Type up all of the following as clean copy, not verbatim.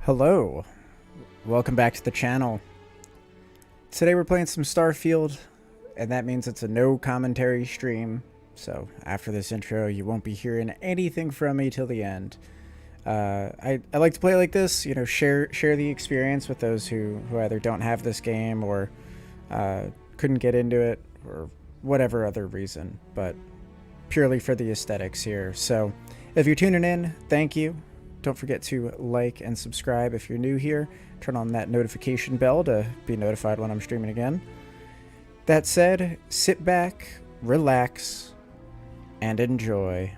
Hello, welcome back to the channel. Today we're playing some Starfield, and that means it's a no commentary stream. So after this intro, you won't be hearing anything from me till the end. I like to play like this, you know, share the experience with those who either don't have this game or couldn't get into it or whatever other reason, but purely for the aesthetics here. So if you're tuning in, thank you. Don't forget to like and subscribe if you're new here. Turn on that notification bell to be notified when I'm streaming again. That said, sit back, relax, and enjoy.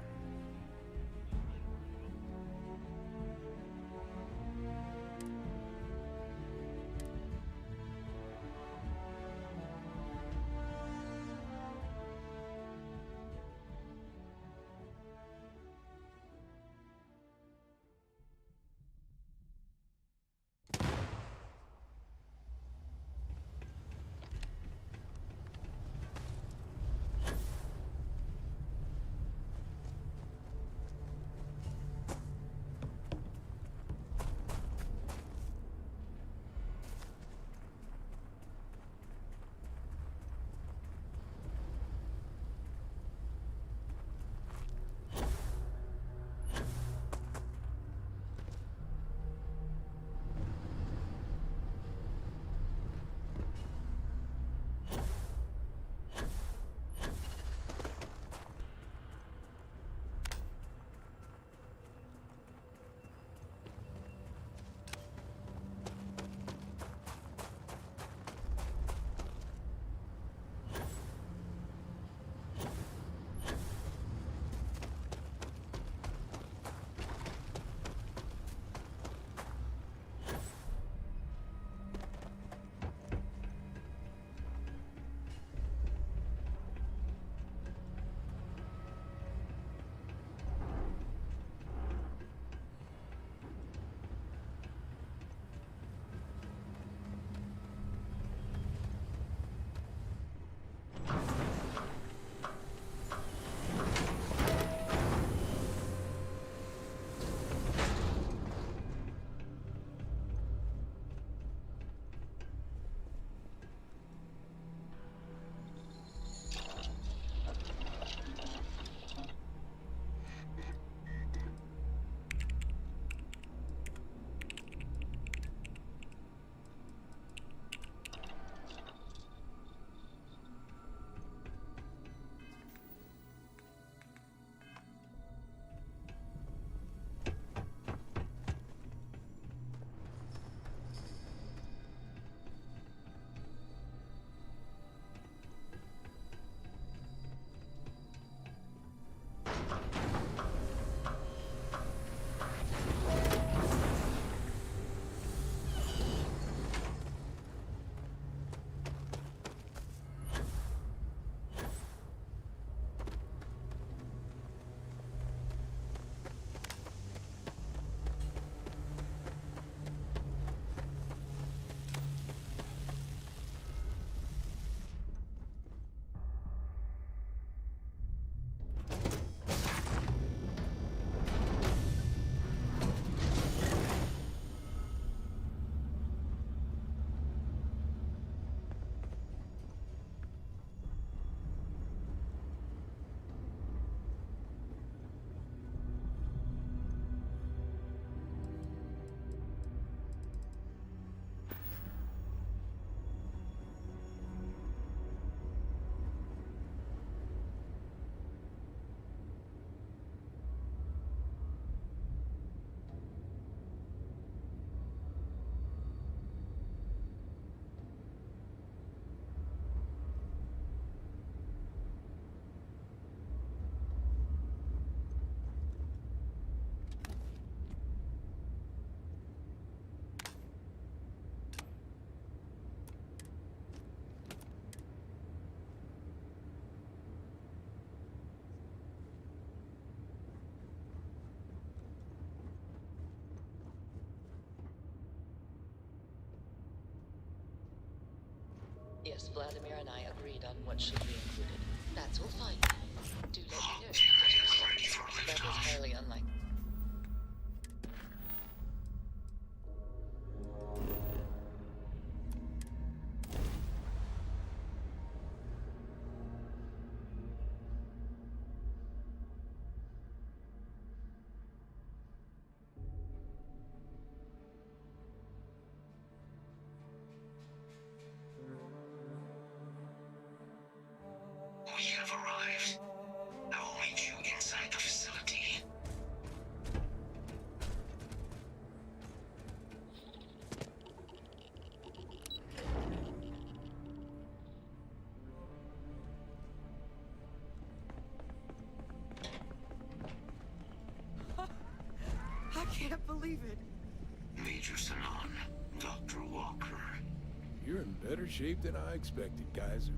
Yes, Vladimir and I agreed on what should be included. That's all fine. Do let me know if you get a response. That is highly unlikely. arrived. I will meet you inside the facility. I can't believe it. Major Sanan, Dr. Walker. You're in better shape than I expected, Kaiser.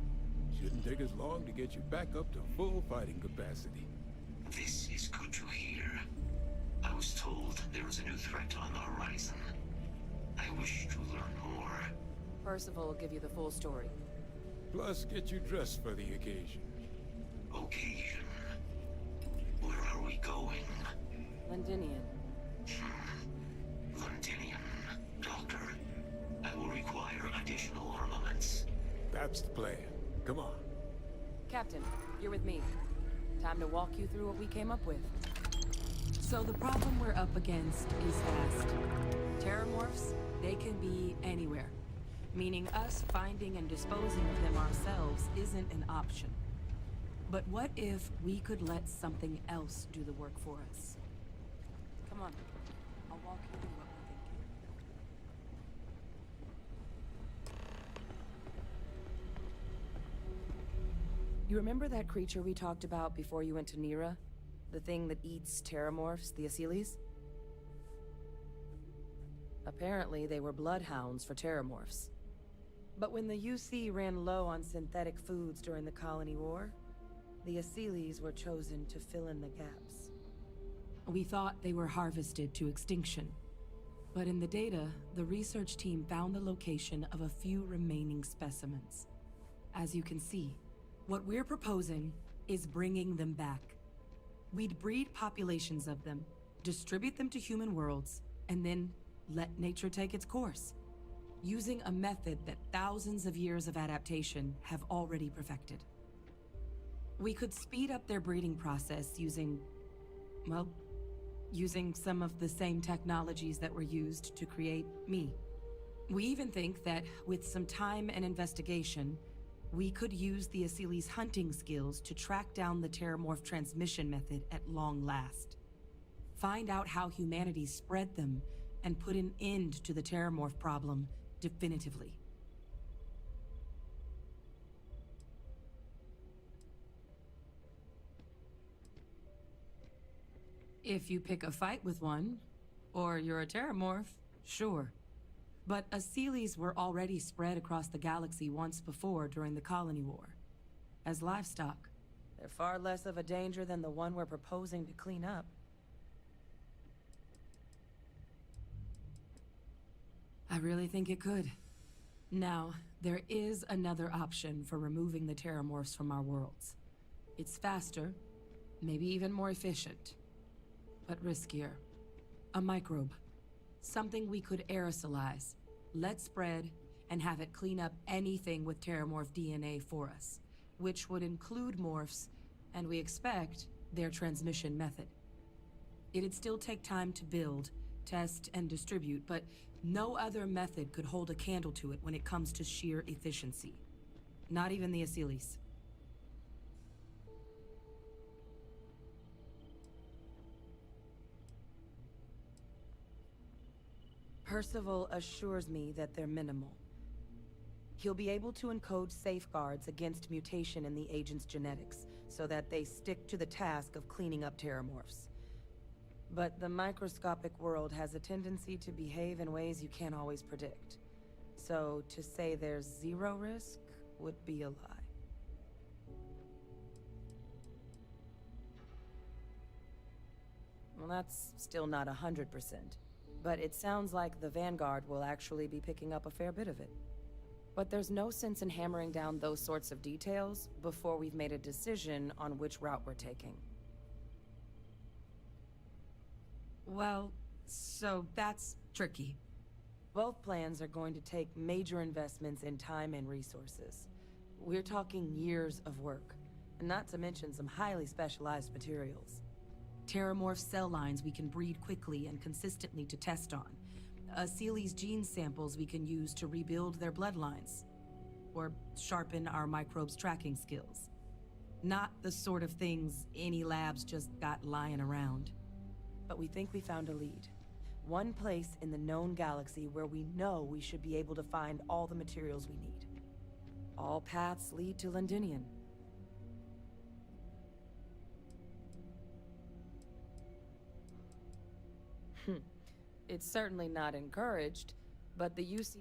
Shouldn't take us long to get you back up to full fighting capacity. This is good to hear. I was told there was a new threat on the horizon. I wish to learn more. Percival will give you the full story. Plus, get you dressed for the occasion. Occasion. Where are we going? Londinian. Londinium. Doctor, I will require additional armaments. That's the plan. Come on. Captain, you're with me. Time to walk you through what we came up with. So the problem we're up against is vast. Terramorphs, they can be anywhere. Meaning us finding and disposing of them ourselves isn't an option. But what if we could let something else do the work for us? Come on, I'll walk you through what we're thinking. You remember that creature we talked about before you went to Nira? The thing that eats terramorphs, the Asylees? Apparently, they were bloodhounds for terramorphs. But when the UC ran low on synthetic foods during the Colony War, the Asylees were chosen to fill in the gaps. We thought they were harvested to extinction. But in the data, the research team found the location of a few remaining specimens. As you can see, what we're proposing is bringing them back. We'd breed populations of them, distribute them to human worlds, and then let nature take its course, using a method that thousands of years of adaptation have already perfected. We could speed up their breeding process using, well, using some of the same technologies that were used to create me. We even think that with some time and investigation, we could use the Asylees' hunting skills to track down the Terramorph transmission method at long last. Find out how humanity spread them and put an end to the Terramorph problem definitively. If you pick a fight with one, or you're a Terramorph, sure. But Asylees were already spread across the galaxy once before during the Colony War. As livestock. They're far less of a danger than the one we're proposing to clean up. I really think it could. Now, there is another option for removing the Terramorphs from our worlds. It's faster, maybe even more efficient, but riskier. A microbe. Something we could aerosolize, let spread, and have it clean up anything with Terramorph DNA for us, which would include morphs, and we expect their transmission method. It'd still take time to build, test, and distribute, but no other method could hold a candle to it when it comes to sheer efficiency. Not even the Asylees. Percival assures me that they're minimal. He'll be able to encode safeguards against mutation in the agent's genetics, so that they stick to the task of cleaning up Terramorphs. But the microscopic world has a tendency to behave in ways you can't always predict. So to say there's zero risk would be a lie. Well, that's still not 100%. But it sounds like the Vanguard will actually be picking up a fair bit of it. But there's no sense in hammering down those sorts of details before we've made a decision on which route we're taking. Well, so that's tricky. Both plans are going to take major investments in time and resources. We're talking years of work, not to mention some highly specialized materials. Terramorph cell lines we can breed quickly and consistently to test on. Asylees gene samples we can use to rebuild their bloodlines. Or sharpen our microbes' tracking skills. Not the sort of things any labs just got lying around. But we think we found a lead. One place in the known galaxy where we know we should be able to find all the materials we need. All paths lead to Londinian. It's certainly not encouraged, but the UC...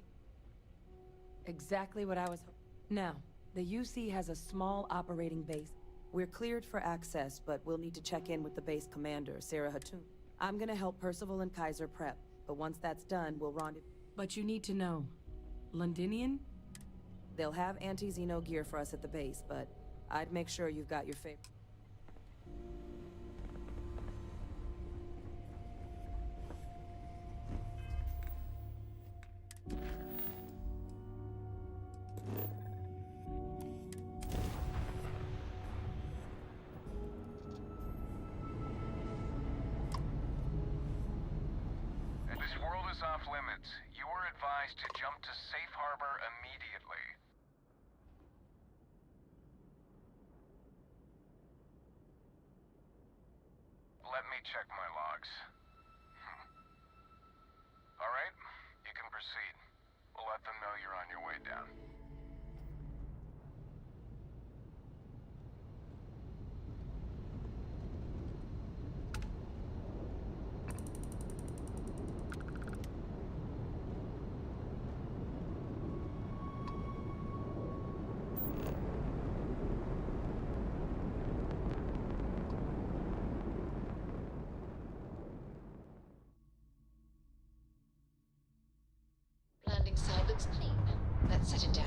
Exactly what I was... Now, the UC has a small operating base. We're cleared for access, but we'll need to check in with the base commander, Sarah Hatun. I'm gonna help Percival and Kaiser prep, but once that's done, we'll rendezvous. But you need to know, Londinian? They'll have anti-Xeno gear for us at the base, but I'd make sure you've got your favorite. This world is off limits. You were advised to jump to safe harbor immediately. Let me check my logs. All right, you can proceed. We'll let them know you're on your way down. Landing side looks clean. Let's set it down.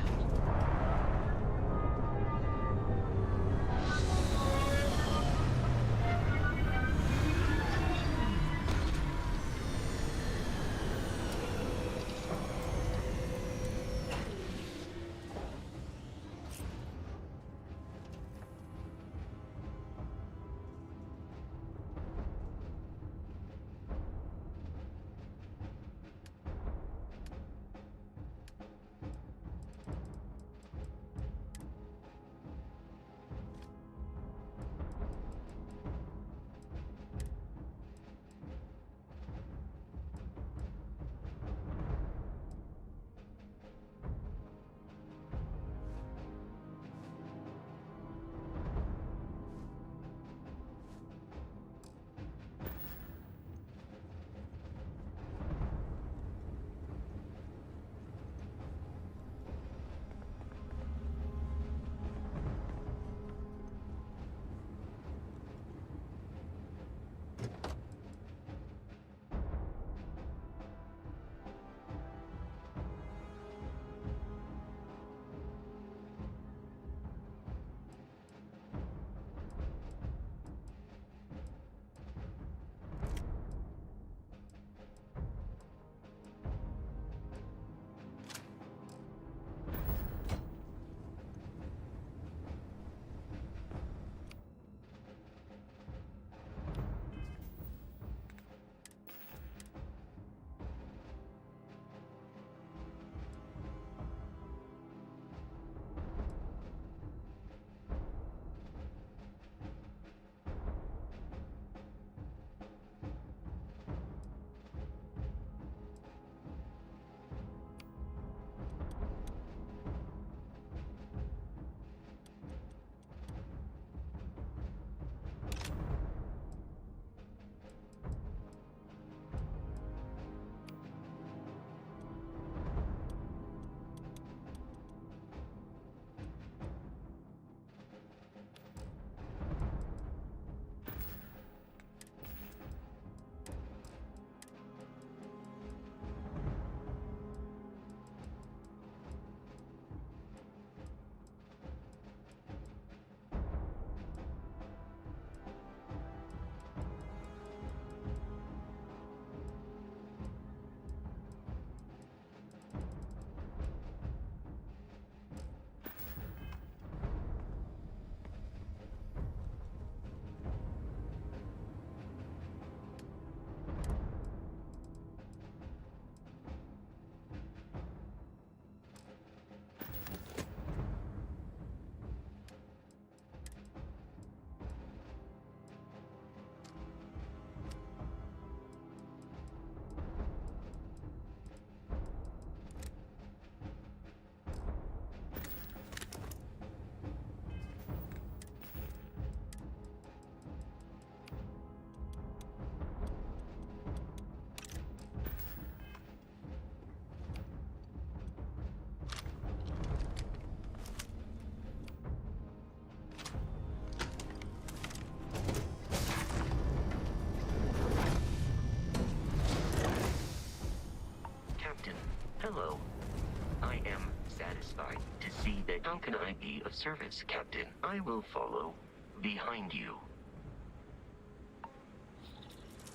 How can I be of service, Captain? I will follow behind you.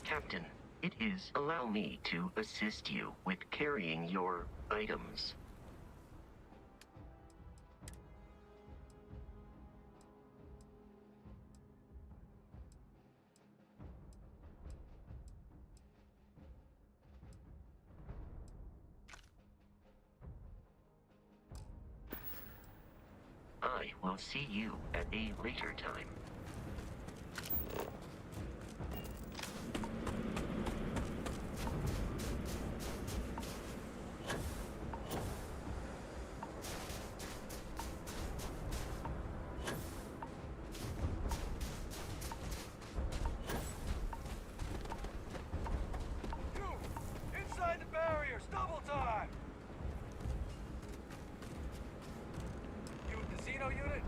Captain, it is allow me to assist you with carrying your items. I will see you at a later time. Inside the barriers, double time! You a casino unit?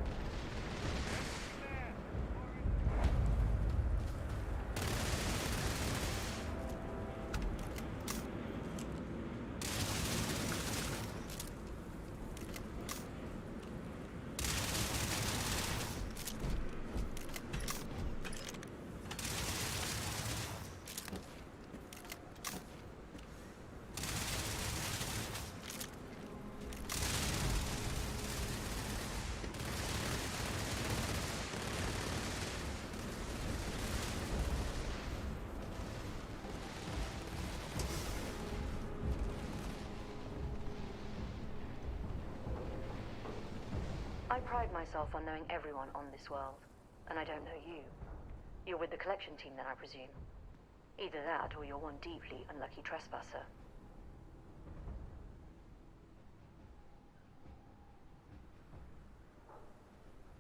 I pride myself on knowing everyone on this world, and I don't know you. You're with the collection team then, I presume. Either that, or you're one deeply unlucky trespasser.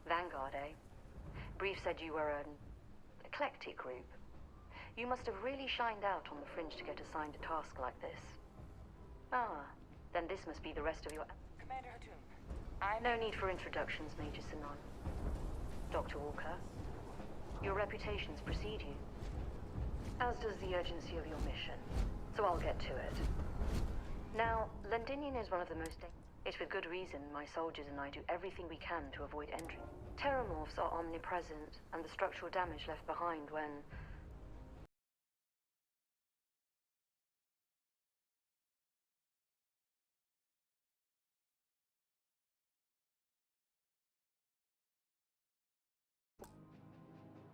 Vanguard, eh? Brief said you were an eclectic group. You must have really shined out on the fringe to get assigned a task like this. Ah, then this must be the rest of your... Commander Hatum, No need for introductions, Major Sinon. Dr. Walker, your reputations precede you, as does the urgency of your mission, so I'll get to it. Now, Londinian is one of the most... It's with good reason my soldiers and I do everything we can to avoid entry. Terramorphs are omnipresent, and the structural damage left behind when...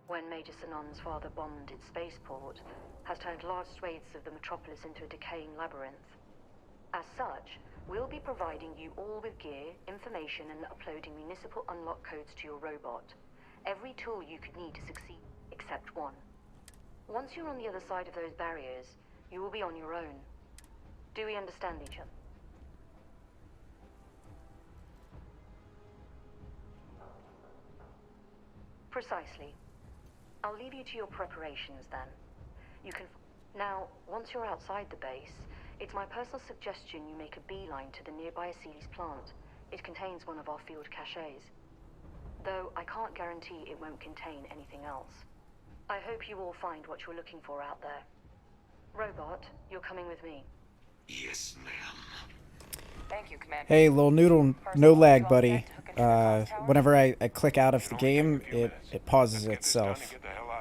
when Major Sinon's father bombed its spaceport, has turned large swathes of the metropolis into a decaying labyrinth. As such, we'll be providing you all with gear, information, and uploading municipal unlock codes to your robot. Every tool you could need to succeed, except one. Once you're on the other side of those barriers, you will be on your own. Do we understand each other? Precisely. I'll leave you to your preparations then. You can... Now, once you're outside the base, it's my personal suggestion you make a beeline to the nearby Aceles plant. It contains one of our field caches. Though I can't guarantee it won't contain anything else. I hope you all find what you're looking for out there. Robot, you're coming with me. Yes, ma'am. Thank you, Commander. Hey, little noodle, no lag, buddy. Whenever I click out of the game, it pauses itself,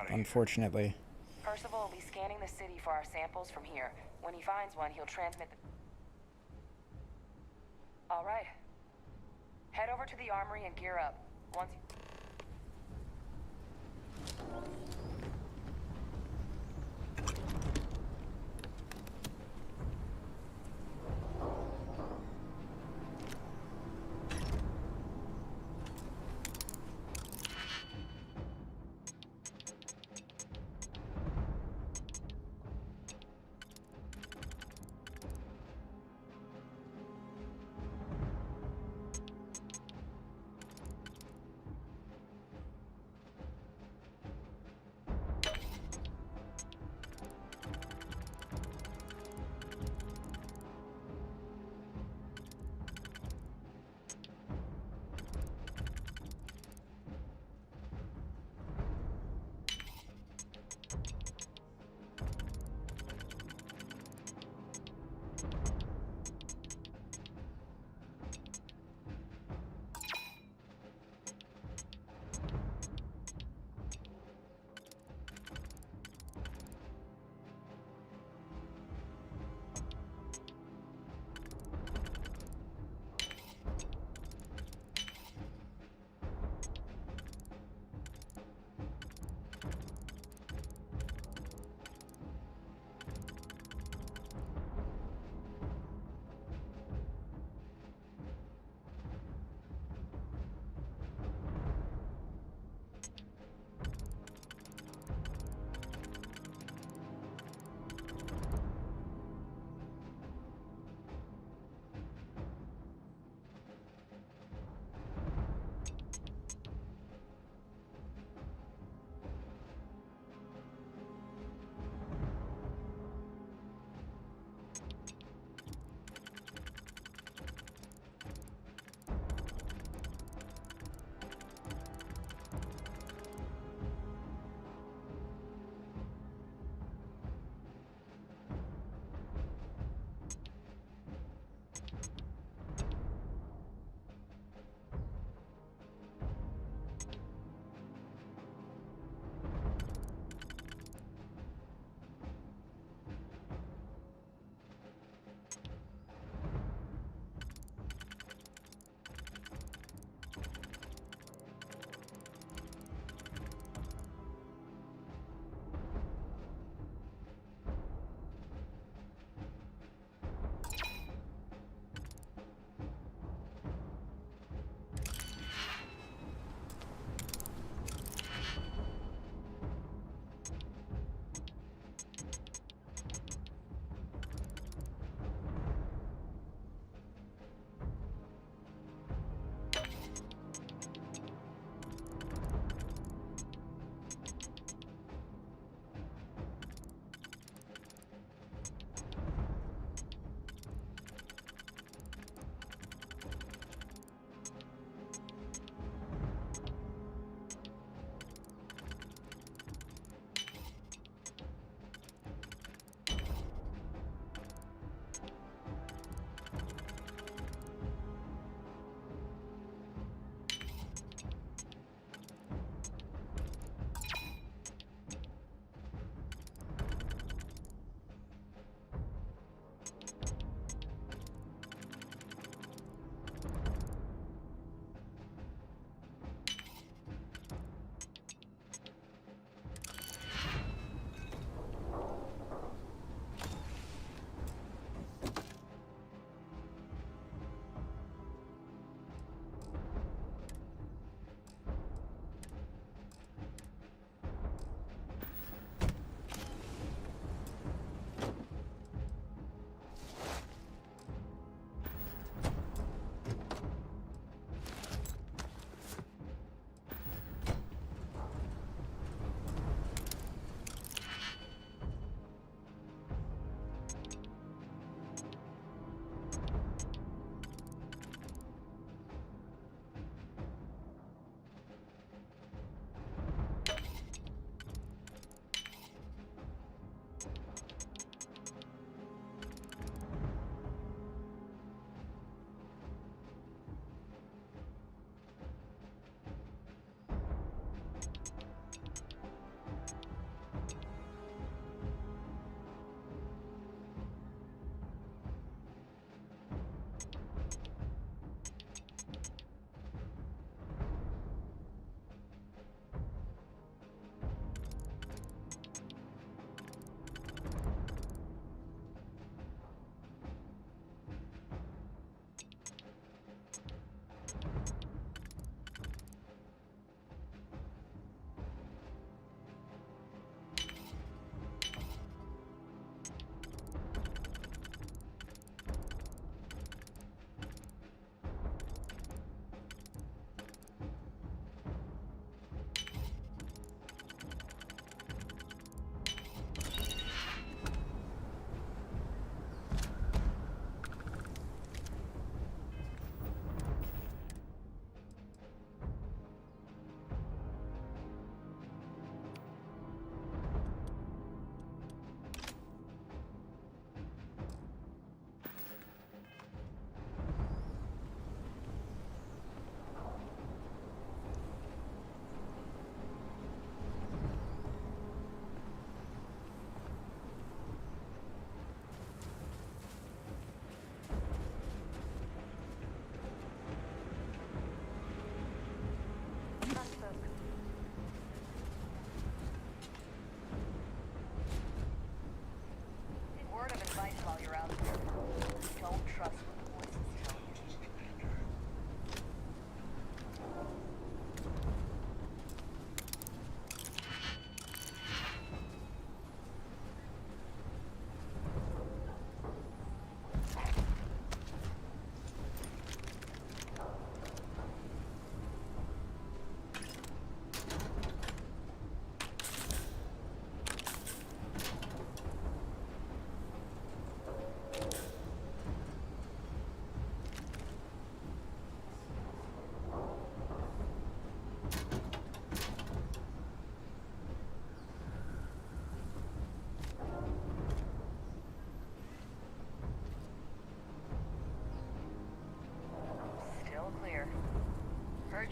unfortunately. Percival will be scanning the city for our samples from here. When he finds one, he'll transmit the... All right. Head over to the armory and gear up. Once...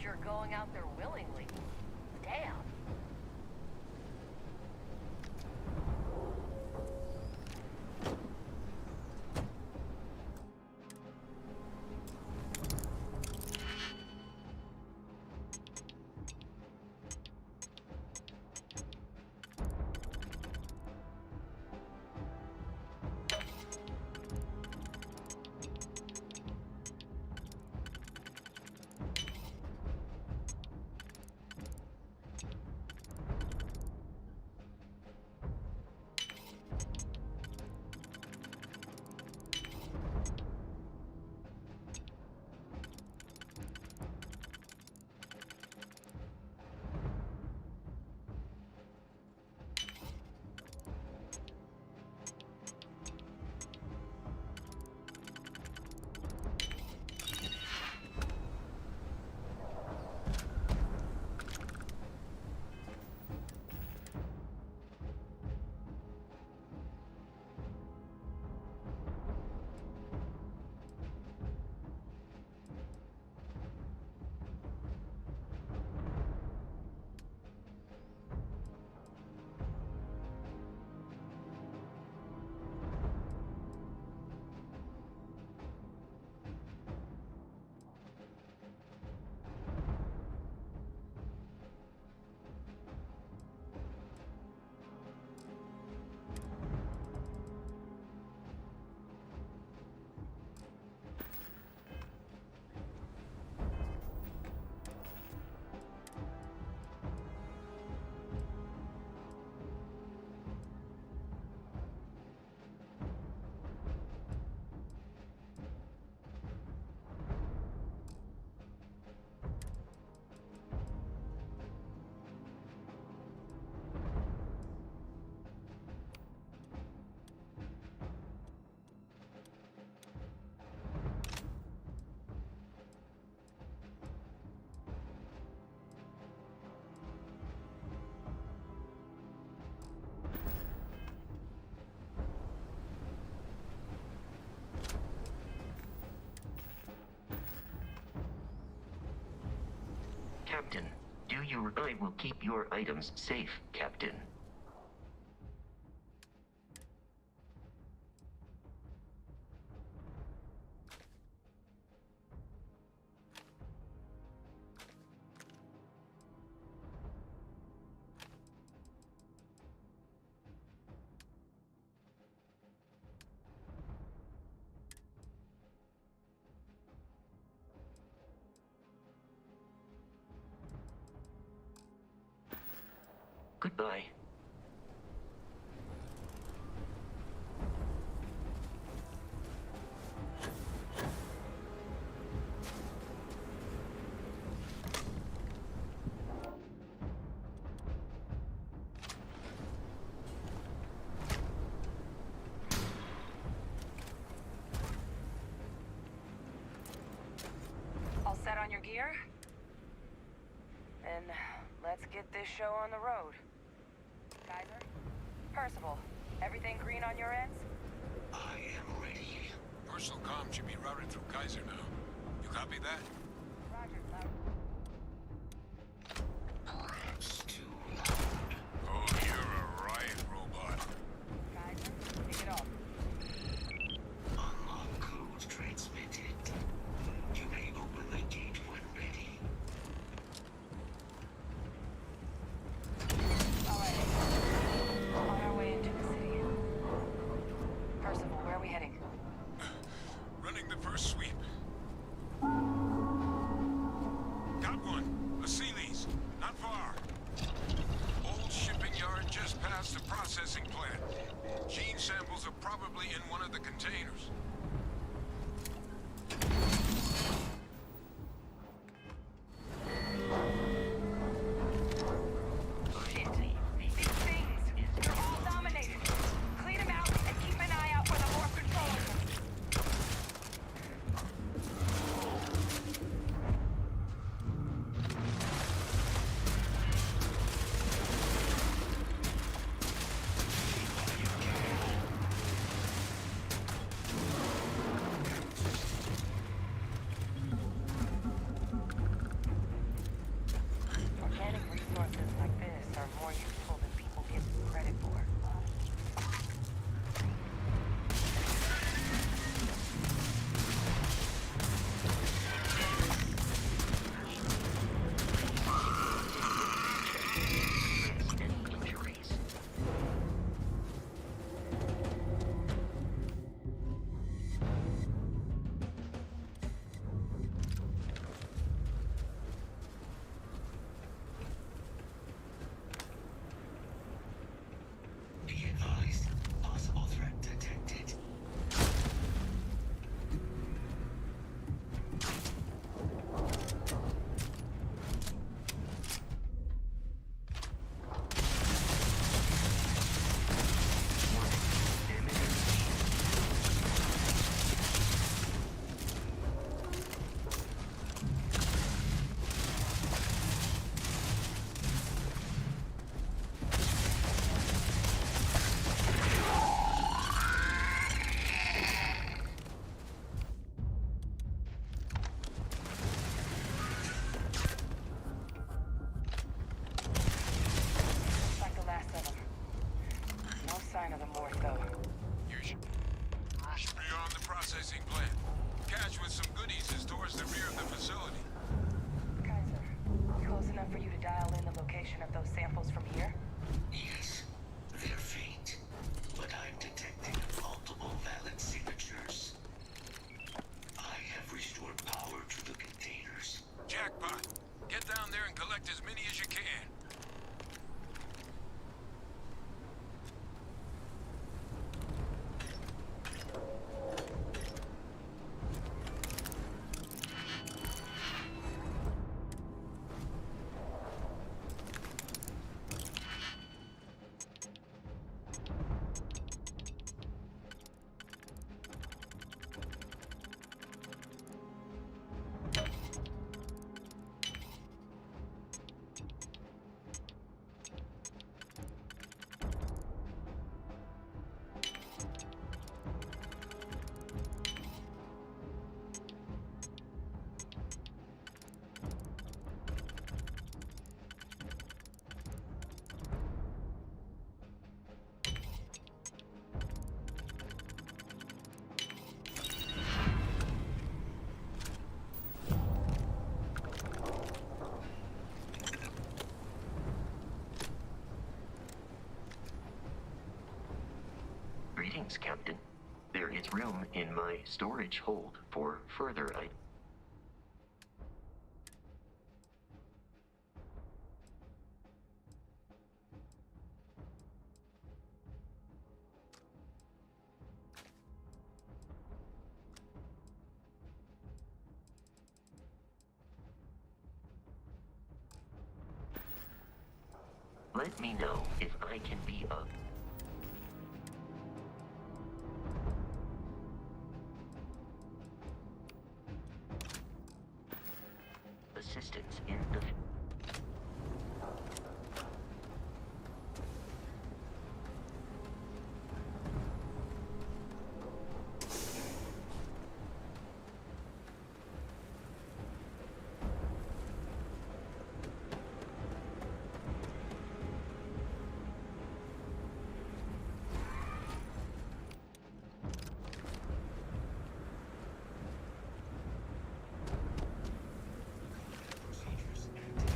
you're going out there willingly. Damn. Captain, I will keep your items safe, Captain. Goodbye. All set on your gear? Then let's get this show on the road. Kaiser? Percival, everything green on your ends? I am ready. Personal comm should be routed through Kaiser now. You copy that? Roger, loud. Perhaps too loud. Oh, you're a riot robot. Kaiser, take it off. Unlock code transmitted. You may open the gate when ready. On our way into the city. Percival, where are we heading? Running the first sweep. Got one. A sea lease. Not far. Old shipping yard just past the processing plant. Gene samples are probably in one of the containers. These things! They're all dominated! Clean them out and keep an eye out for the more controllers! the more so. You should be on the processing plant. Cache with some goodies is towards the rear of the facility. Kaiser, close enough for you to dial in the location of those samples from here? Yes, they're faint, but I'm detecting multiple valid signatures. I have restored power to the containers. Jackpot. Get down there and collect as many as you can. Greetings, Captain. There is room in my storage hold for further items. Let me know if I can be of assistance in the Procedures active.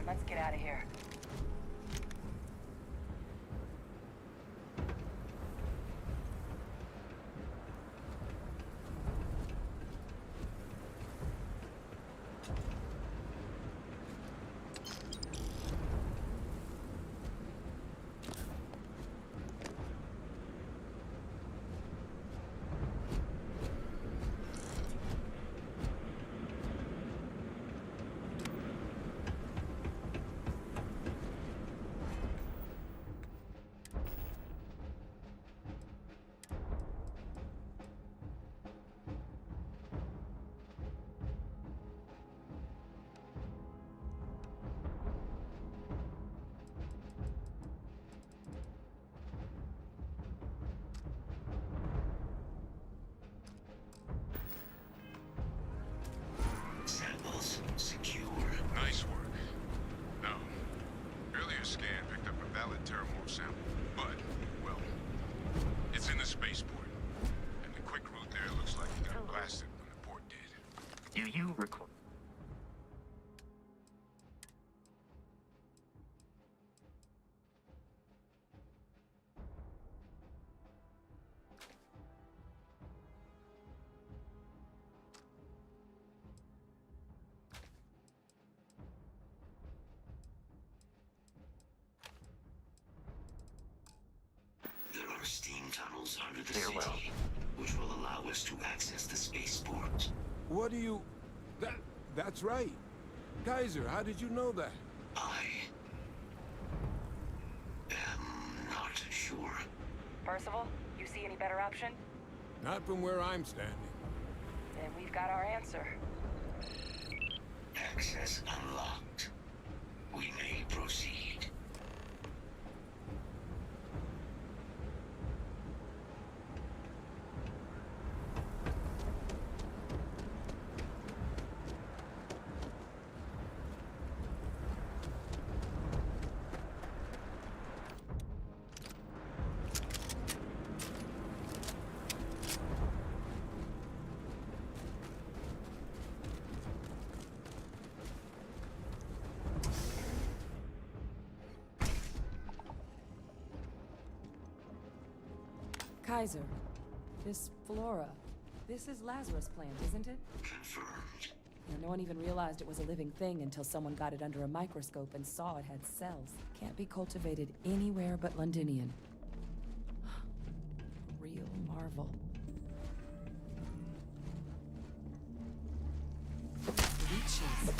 Let's get out of here. Samples secure. Nice work. No. Earlier scan picked up a valid Terramorph sample, but, well, it's in the spaceport. And the quick route there looks like it got blasted when the port did. Do you recall? There are steam tunnels under the Farewell. city, which will allow us to access the spaceport. What do you... That's right. Kaiser, how did you know that? I am not sure. Percival, you see any better option? Not from where I'm standing. Then we've got our answer. Access unlocked. We may proceed. Kaiser, this flora, this is Lazarus plant, isn't it? Confirmed. Yeah, no one even realized it was a living thing until someone got it under a microscope and saw it had cells. Can't be cultivated anywhere but Londinian. Real marvel. Leeches.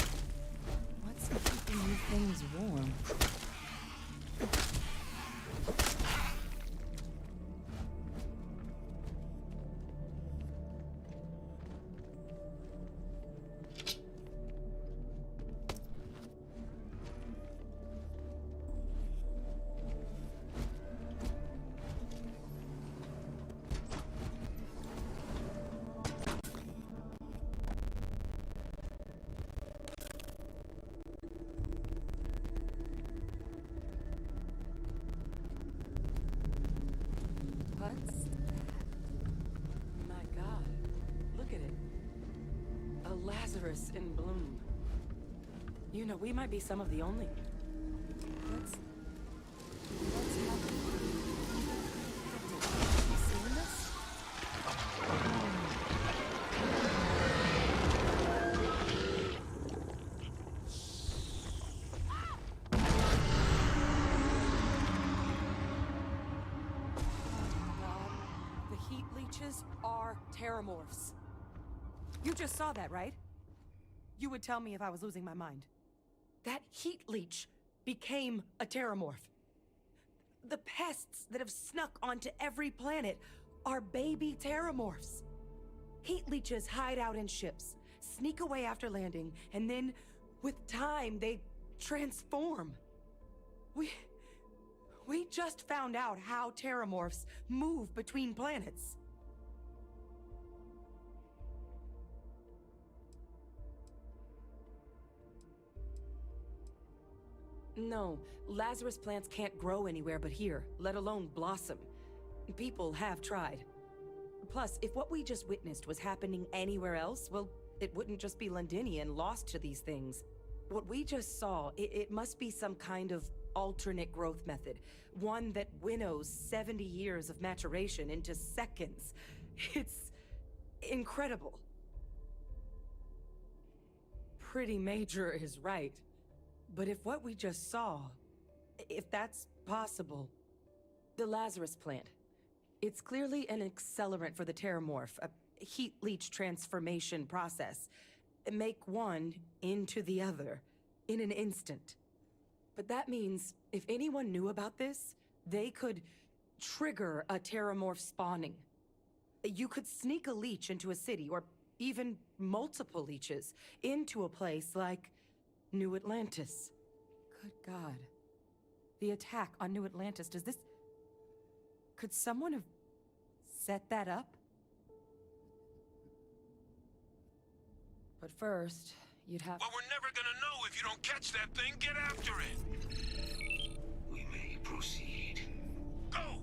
What's keeping you things warm? What's that? My God, look at it. A Lazarus in bloom. You know, we might be some of the only... What's happening? Have you seen this? Are Terramorphs. You just saw that, right? You would tell me if I was losing my mind. That heat leech became a Terramorph. The pests that have snuck onto every planet are baby Terramorphs. Heat leeches hide out in ships, sneak away after landing, and then, with time, they transform. We just found out how Terramorphs move between planets. No, Lazarus plants can't grow anywhere but here, let alone blossom. People have tried. Plus, if what we just witnessed was happening anywhere else, well, it wouldn't just be Londinian lost to these things. What we just saw, it must be some kind of alternate growth method. One that winnows 70 years of maturation into seconds. It's incredible. Pretty major is right. But if what we just saw, if that's possible, the Lazarus plant, it's clearly an accelerant for the Terramorph, a heat leach transformation process. Make one into the other in an instant. But that means if anyone knew about this, they could trigger a Terramorph spawning. You could sneak a leech into a city, or even multiple leeches, into a place like New Atlantis. Good God. The attack on New Atlantis, does this... Could someone have set that up? But first, you'd have... Well, we're never gonna know if you don't catch that thing. Get after it! We may proceed. Go!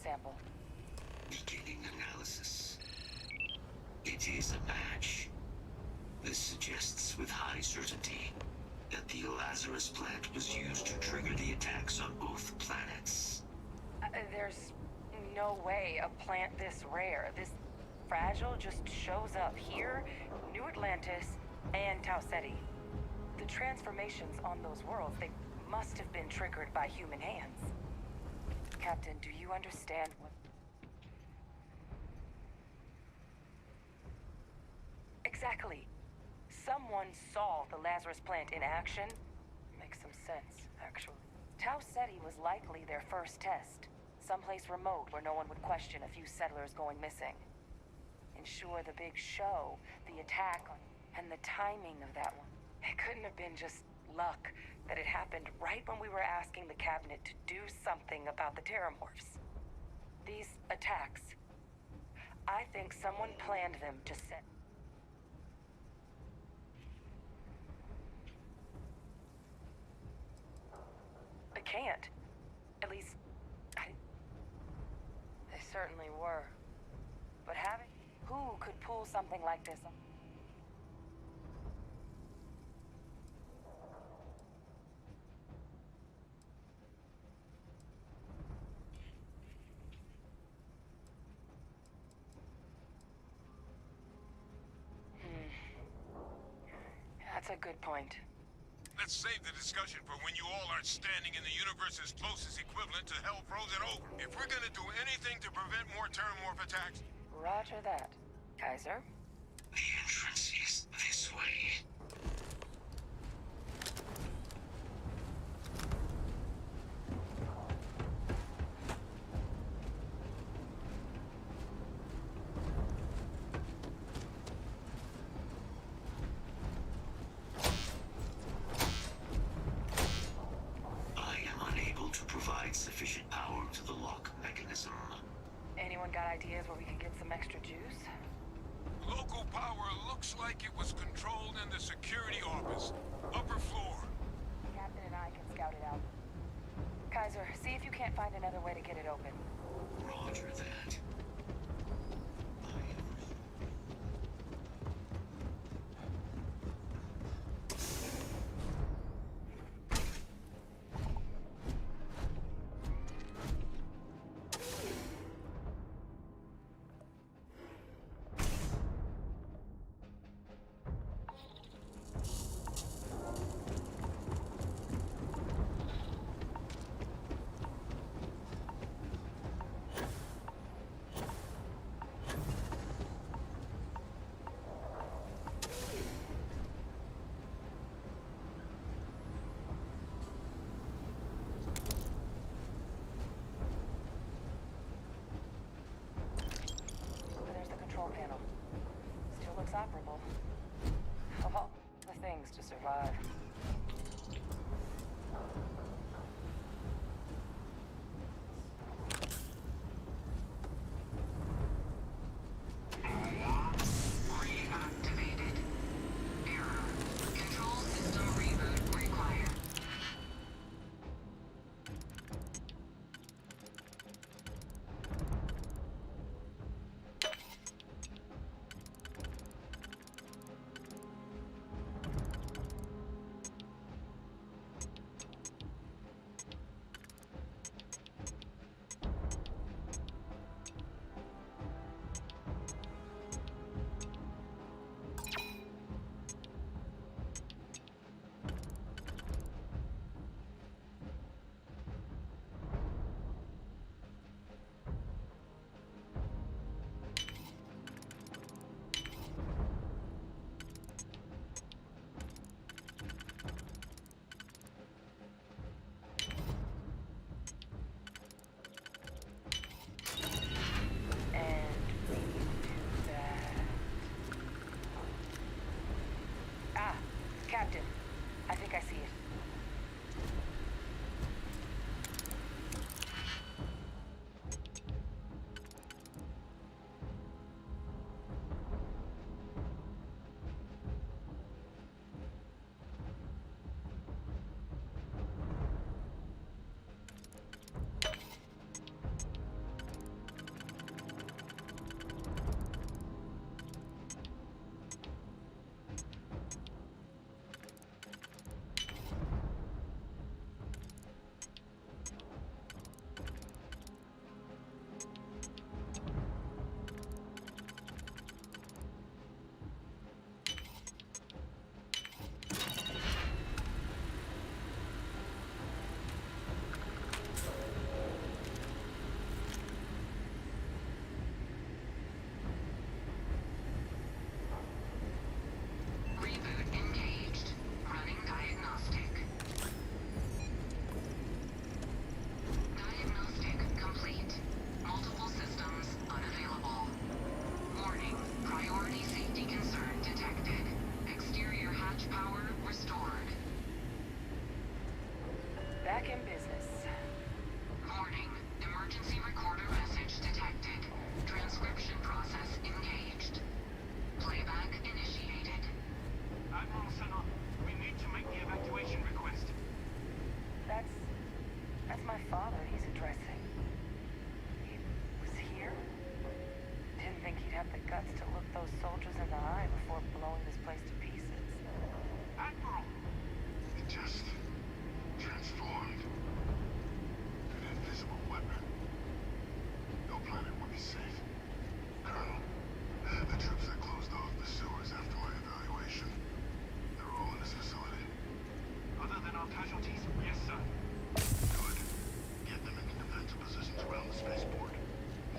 sample. Beginning analysis. It is a match. This suggests with high certainty that the Lazarus plant was used to trigger the attacks on both planets. There's no way a plant this rare, this fragile, just shows up here, New Atlantis, and Tau Ceti. The transformations on those worlds, they must have been triggered by human hands. Captain, do you understand what... Exactly. Someone saw the Lazarus plant in action. Makes some sense, actually. Tau Ceti was likely their first test. Someplace remote where no one would question a few settlers going missing. Ensure the big show, the attack, and the timing of that one. It couldn't have been just luck that it happened right when we were asking the cabinet to do something about the Terramorphs. These attacks, I think someone planned them to set... I can't. At least, they certainly were. But having... Who could pull something like this? That's a good point. Let's save the discussion for when you all aren't standing in the universe's closest equivalent to hell frozen over. If we're gonna do anything to prevent more Terramorph attacks... Roger that. Kaiser? The entrance is this way. I am unable to provide sufficient power to the lock mechanism. Anyone got ideas where we could get some extra juice? Local power looks like it was controlled in the security office. Upper floor. Captain and I can scout it out. Kaiser, see if you can't find another way to get it open. Roger that. looks operable. Of all the things to survive. Reactivated. Error. Control system reboot required. Captain, I think I see it. Reboot engaged. Running diagnostic. Diagnostic complete. Multiple systems unavailable. Warning. Priority safety concern detected. Exterior hatch power restored. Back in business. Warning. Emergency recorder message detected. Transcription process engaged. Playback initiated. Admiral Sanon, we need to make the evacuation request. That's my father he's addressing. He was here? Didn't think he'd have the guts to look those soldiers in the eye before blowing this place to pieces. Admiral! It just transformed. An invisible weapon. No planet would be safe. Colonel, the troops that closed off the sewers after my evaluation, they're all in this facility. Other than our casualties, yes, sir. Good. Get them into defensive positions around the spaceport.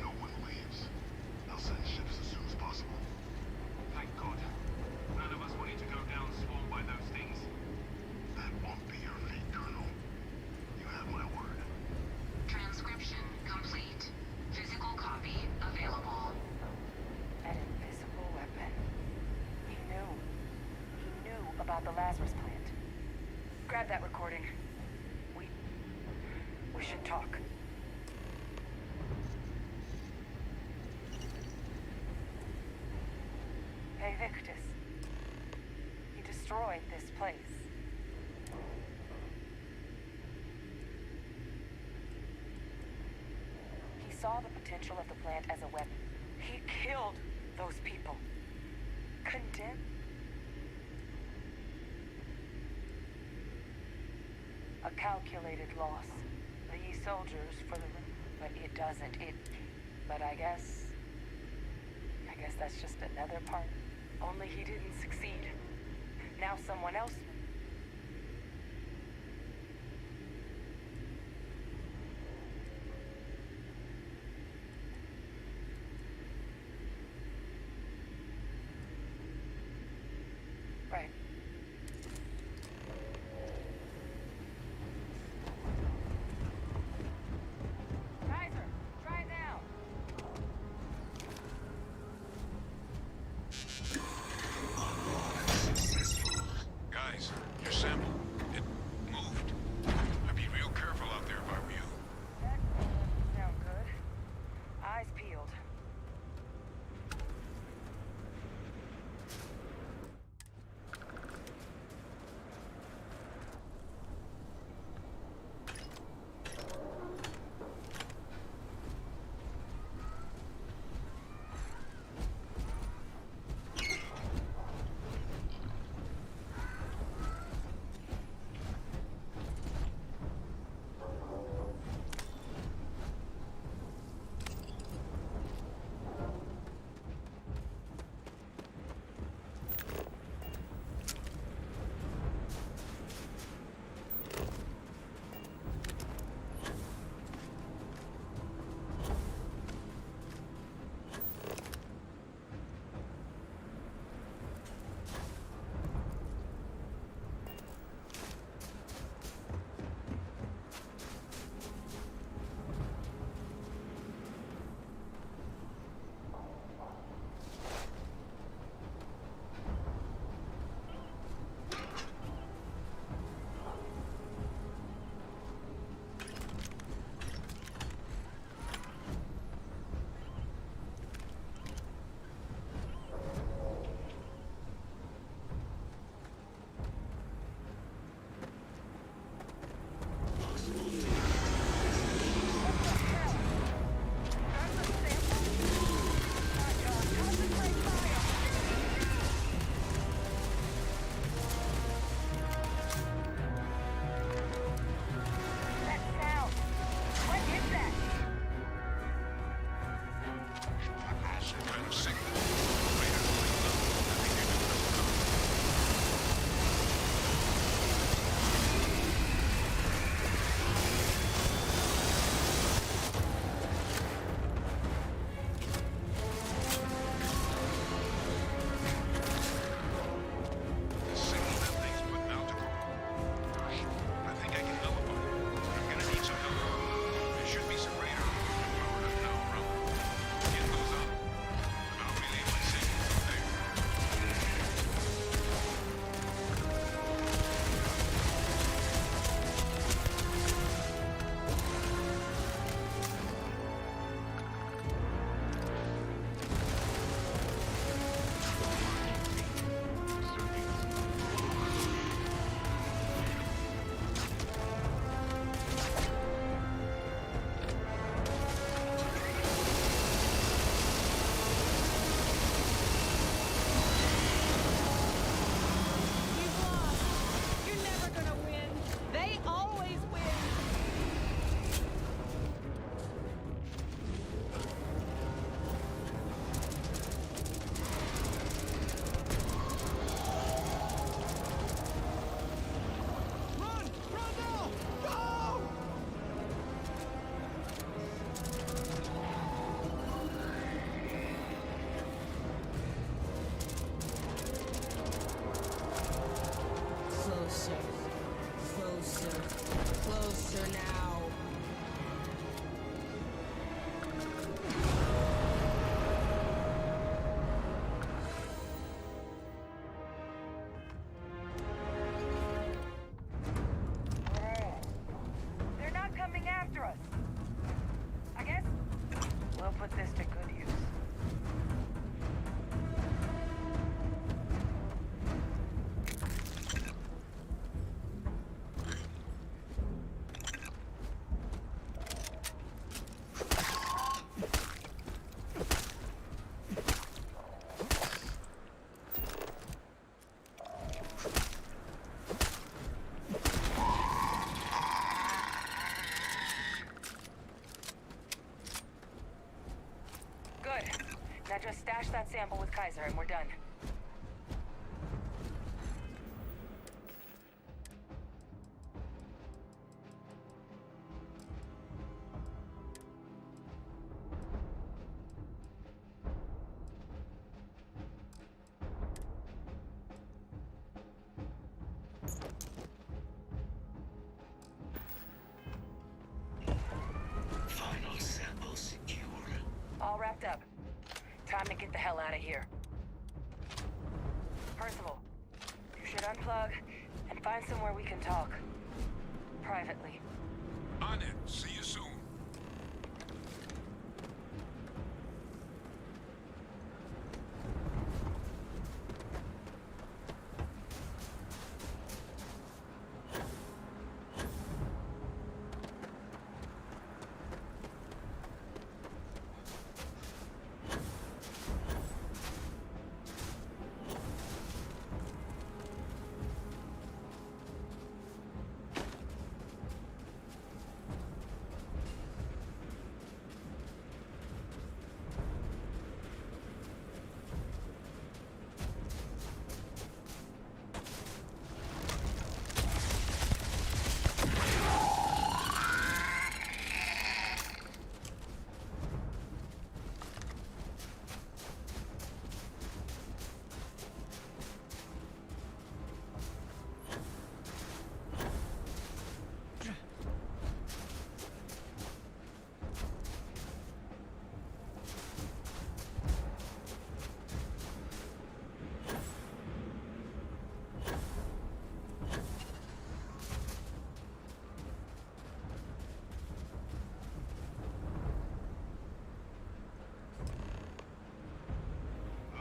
No one leaves. I'll send ships as soon as possible. Thank God. None of us wanted to go down swarmed by those things. That won't be your fate, Colonel. You have my word. Transcription complete. Physical copy available. An invisible weapon. He knew about the Lazarus plant. Grab that recording. We should talk. Hey, Victus. He destroyed this place. He saw the potential of the plant as a weapon. He killed those people. Condemned. A calculated loss. These soldiers for the... But it doesn't. But I guess that's just another part. Only he didn't succeed. Now someone else... Right. Kaiser, try it now. Stash that sample with Kaiser and we're done. Final sample secure. All wrapped up. Time to get the hell out of here. Percival, you should unplug and find somewhere we can talk. Privately. On it. See you soon.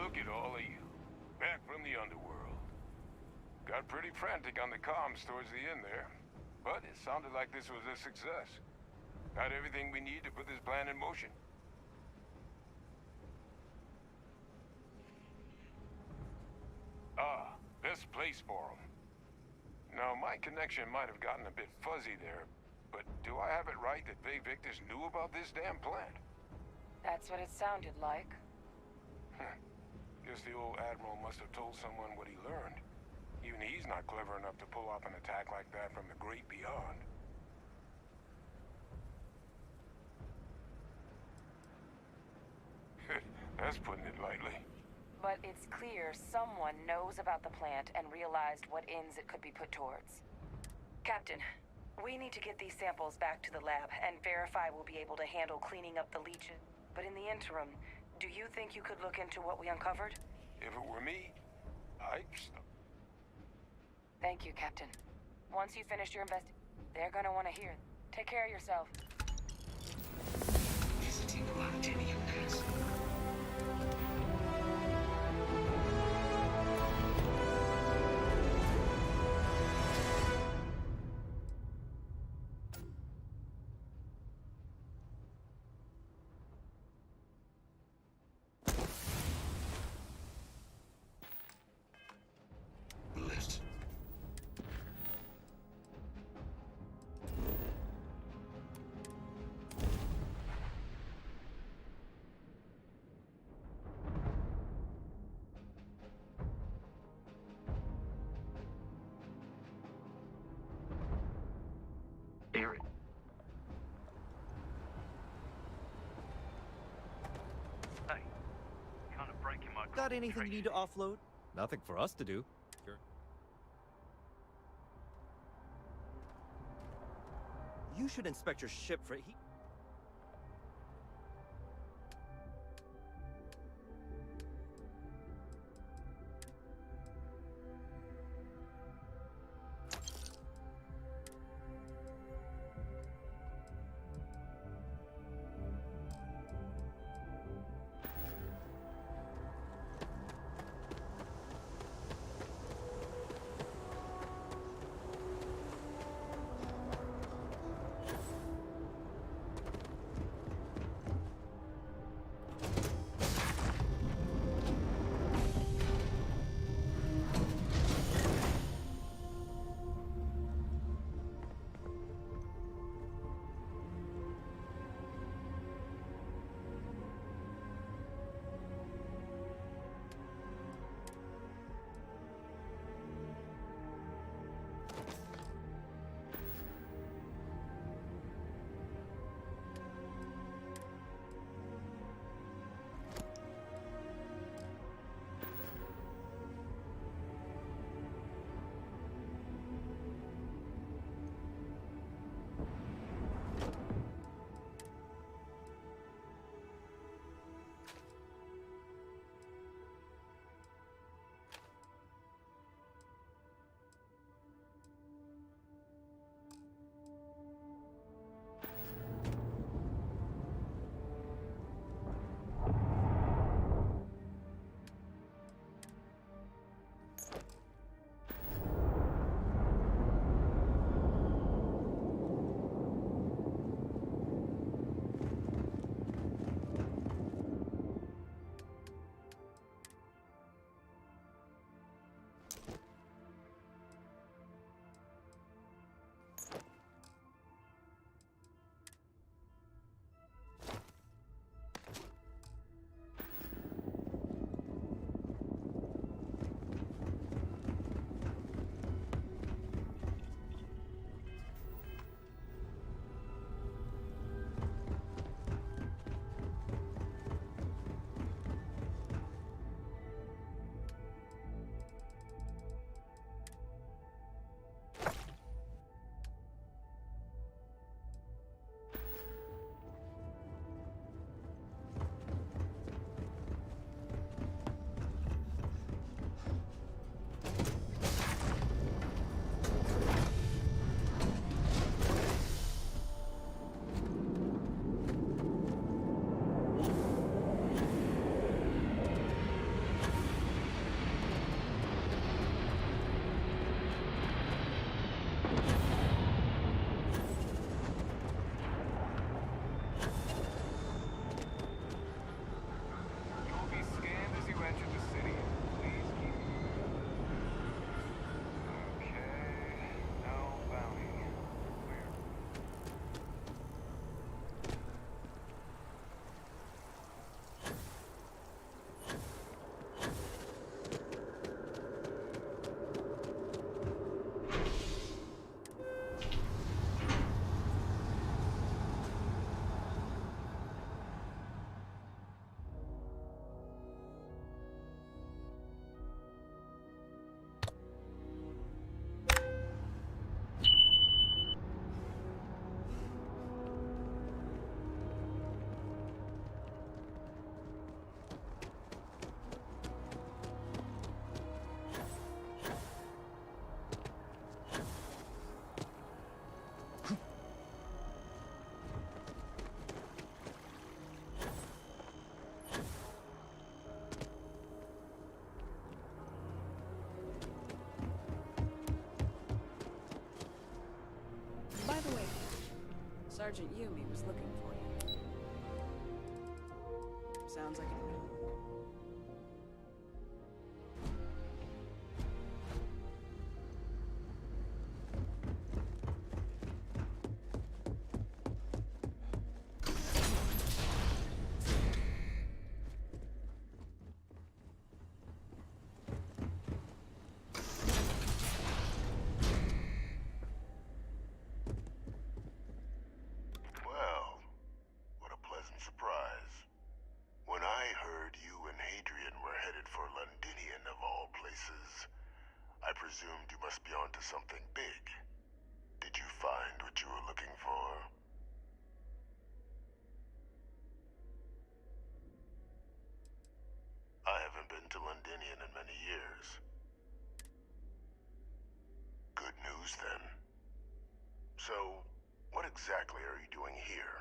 Look at all of you. Back from the underworld. Got pretty frantic on the comms towards the end there. But it sounded like this was a success. Got everything we need to put this plan in motion. Ah, best place for them. Now, my connection might have gotten a bit fuzzy there, but do I have it right that Vay Victus knew about this damn plant? That's what it sounded like. Guess the old Admiral must have told someone what he learned. Even he's not clever enough to pull off an attack like that from the great beyond. That's putting it lightly. But it's clear someone knows about the plant and realized what ends it could be put towards. Captain, we need to get these samples back to the lab and verify we'll be able to handle cleaning up the leeches. But in the interim, do you think you could look into what we uncovered? If it were me, I'd... Thank you, Captain. Once you finish your they're gonna want to hear. Take care of yourself. Visiting Martinian Nest. Lift. Aaron. Hey, kind of breaking my Got anything you need to offload? Nothing for us to do. Sure. You should inspect your ship for heat. Sergeant Yumi was looking for you. Sounds like it. Well, what a pleasant surprise. When I heard you and Hadrian were headed for Londinian of all places, I presumed you must be onto something big. Did you find what you were looking for? I haven't been to Londinian in many years. Good news, then. So, what exactly are you doing here?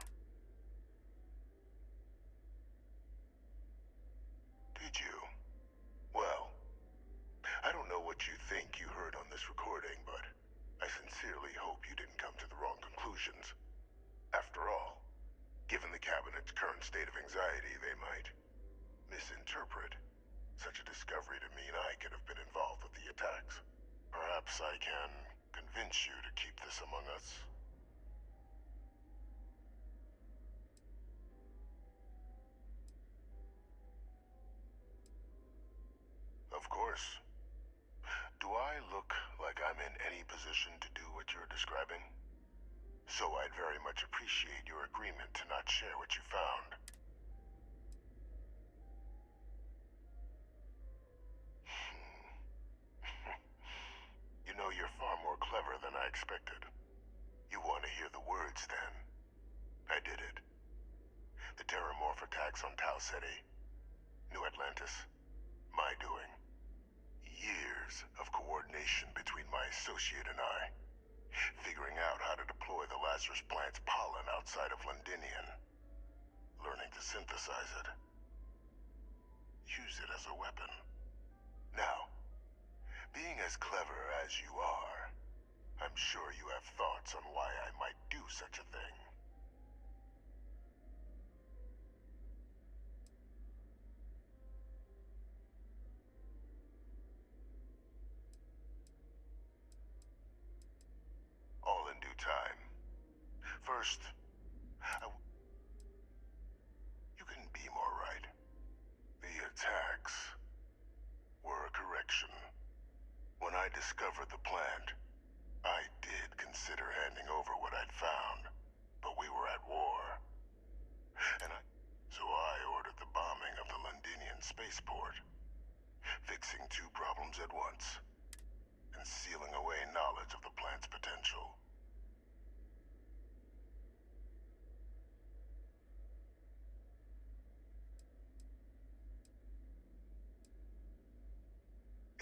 Did you? Well, I don't know what you think you heard on this recording, but I sincerely hope you didn't come to the wrong conclusions. After all, given the Cabinet's current state of anxiety, they might misinterpret such a discovery to mean I could have been involved with the attacks. Perhaps I can convince you to keep this among us. Of course. Do I look like I'm in any position to do what you're describing? So I'd very much appreciate your agreement to not share what you found. You know, you're far more clever than I expected. You want to hear the words, then? I did it. The Terramorph attacks on Tau Ceti. New Atlantis. My doing. Years of coordination between my associate and I. Figuring out how to deploy the Lazarus plant's pollen outside of Londinian. Learning to synthesize it. Use it as a weapon. Now, being as clever as you are, I'm sure you have thoughts on why I might do such a thing. All in due time. First, you couldn't be more right. The attacks were a correction. When I discovered the plant, I did consider handing over what I'd found, but we were at war. So I ordered the bombing of the Londinian spaceport, fixing two problems at once, and sealing away knowledge of the plant's potential.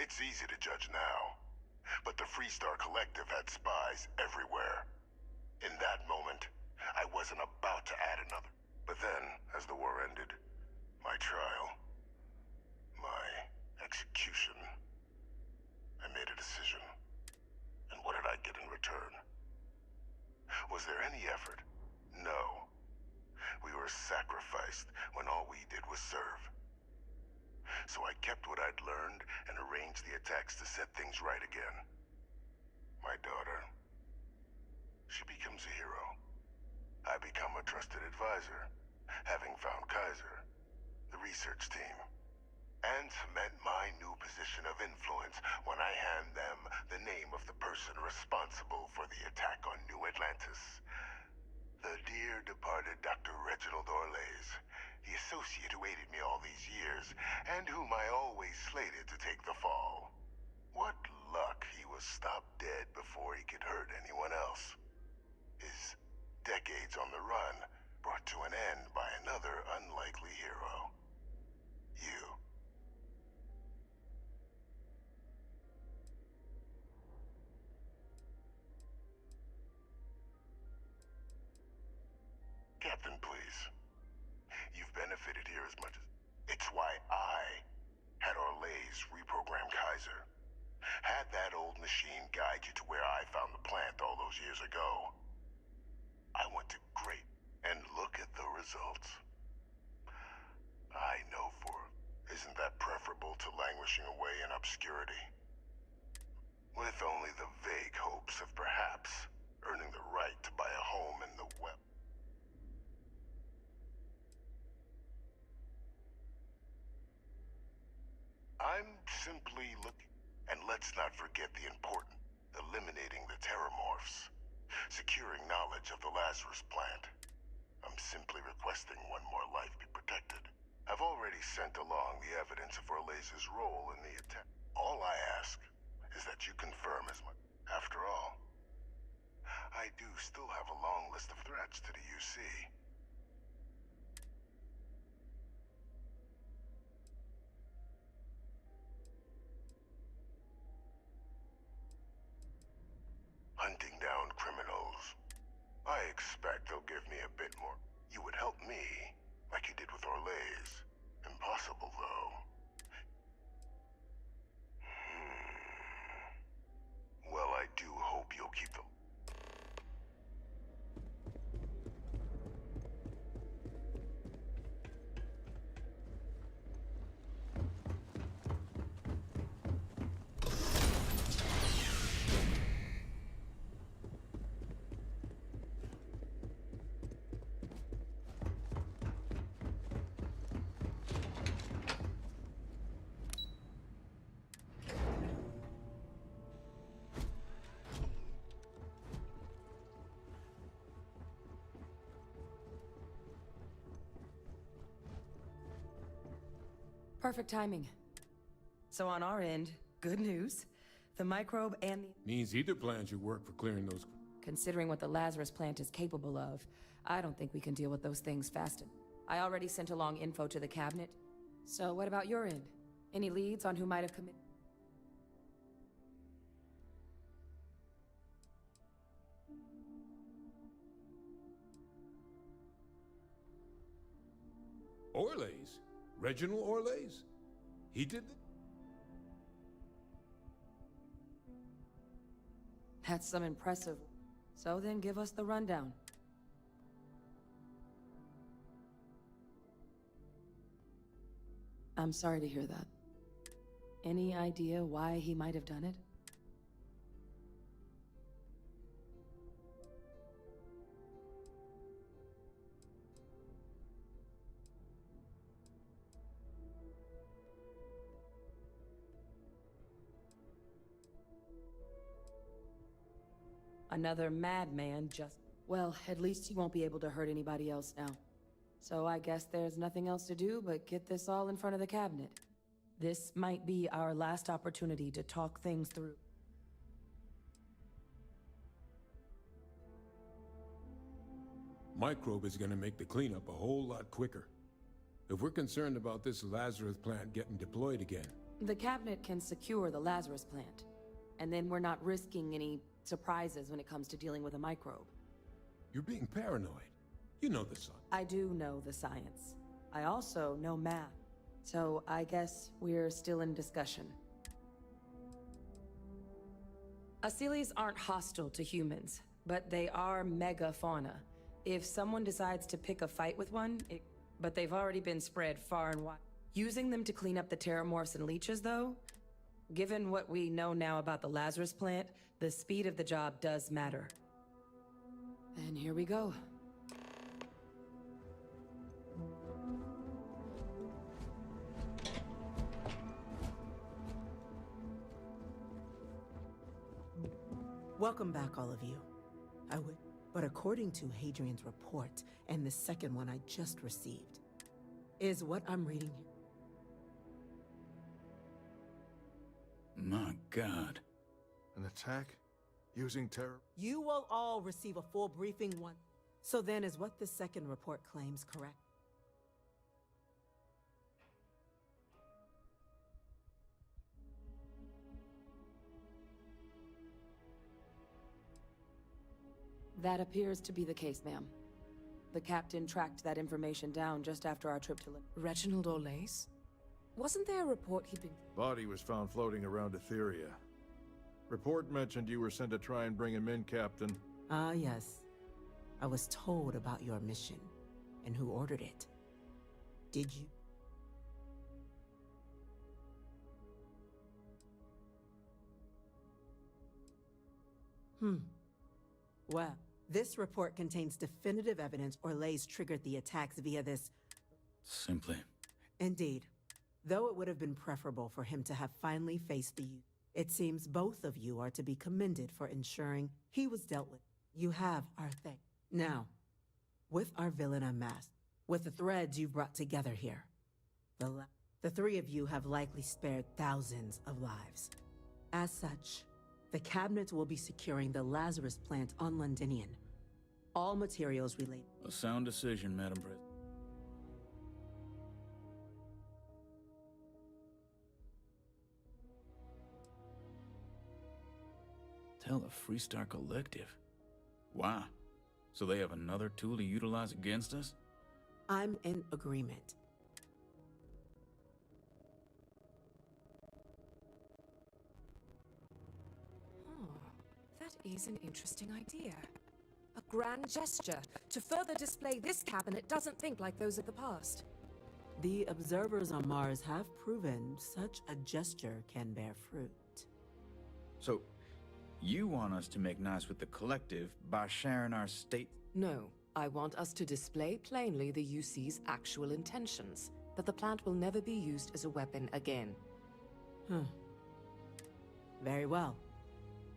It's easy to judge now, but the Freestar Collective had spies everywhere. In that moment, I wasn't about to add another. But then, as the war ended, my trial, my execution, I made a decision. And what did I get in return? Was there any effort? No. We were sacrificed when all we did was serve. So I kept what I'd learned and arranged the attacks to set things right again. My daughter, she becomes a hero. I become a trusted advisor, having found Kaiser, the research team, and cement my new position of influence when I hand them the name of the person responsible for the attack on New Atlantis. The dear departed Dr. Reginald Orlays, the associate who aided me all these years, and whom I always slated to take the fall. What luck he was stopped dead before he could hurt anyone else. His decades on the run brought to an end by another unlikely hero. You. Captain, please. You've benefited here as much as... It's why I had Orlays reprogram Kaiser. Had that old machine guide you to where I found the plant all those years ago. I want to at the results. I know for it. Isn't that preferable to languishing away in obscurity? With only the vague hopes of perhaps earning the right to buy a home in the web. I'm simply looking. And let's not forget the important. Eliminating the terramorphs. Securing knowledge of the Lazarus plant. I'm simply requesting one more life be protected. I've already sent along the evidence of Orleza's role in the attack. All I ask is that you confirm as much. After all, I do still have a long list of threats to the UC. Hunting down criminals. I expect they'll give me a bit more. You would help me, like you did with Orlez. Impossible, though. Well, I do hope you'll keep them. Perfect timing. So on our end, good news. The microbe and the... Means either plan should work for clearing those... Considering what the Lazarus plant is capable of, I don't think we can deal with those things fast enough. I already sent along info to the cabinet. So what about your end? Any leads on who might have committed? Orlez? Reginald Orlez? He did the... That's some impressive... So then give us the rundown. I'm sorry to hear that. Any idea why he might have done it? Another madman just... Well, at least he won't be able to hurt anybody else now. So I guess there's nothing else to do but get this all in front of the cabinet. This might be our last opportunity to talk things through. Microbe is gonna make the cleanup a whole lot quicker. If we're concerned about this Lazarus plant getting deployed again... The cabinet can secure the Lazarus plant. And then we're not risking any surprises when it comes to dealing with a microbe. You're being paranoid. You know the science. I do know the science. I also know math. So I guess we're still in discussion. Asylees aren't hostile to humans, but they are megafauna. If someone decides to pick a fight with one, but they've already been spread far and wide. Using them to clean up the terramorphs and leeches, though, given what we know now about the Lazarus plant, the speed of the job does matter. And here we go. Welcome back, all of you. But according to Hadrian's report, and the second one I just received, is what I'm reading here. My God. An attack? Using terror? You will all receive a full briefing one. So then, is what the second report claims correct? That appears to be the case, ma'am. The captain tracked that information down just after our trip to Reginald Orlez? Wasn't there a report he'd been... Body was found floating around Etheria. Report mentioned you were sent to try and bring him in, Captain. Ah, yes. I was told about your mission. and who ordered it. Did you? Well, this report contains definitive evidence Orlays triggered the attacks via this... Simply. Indeed. Though it would have been preferable for him to have finally faced the youth, it seems both of you are to be commended for ensuring he was dealt with. You have our thanks. Now, with our villain unmasked, with the threads you've brought together here, the three of you have likely spared thousands of lives. As such, the cabinet will be securing the Lazarus plant on Londinian. All materials related. A sound decision, Madam President. Tell the Freestar Collective. Wow. So they have another tool to utilize against us? I'm in agreement. That is an interesting idea. A grand gesture to further display this cabinet doesn't think like those of the past. The observers on Mars have proven such a gesture can bear fruit. So, you want us to make nice with the Collective by sharing our state? No, I want us to display plainly the UC's actual intentions, that the plant will never be used as a weapon again. Very well.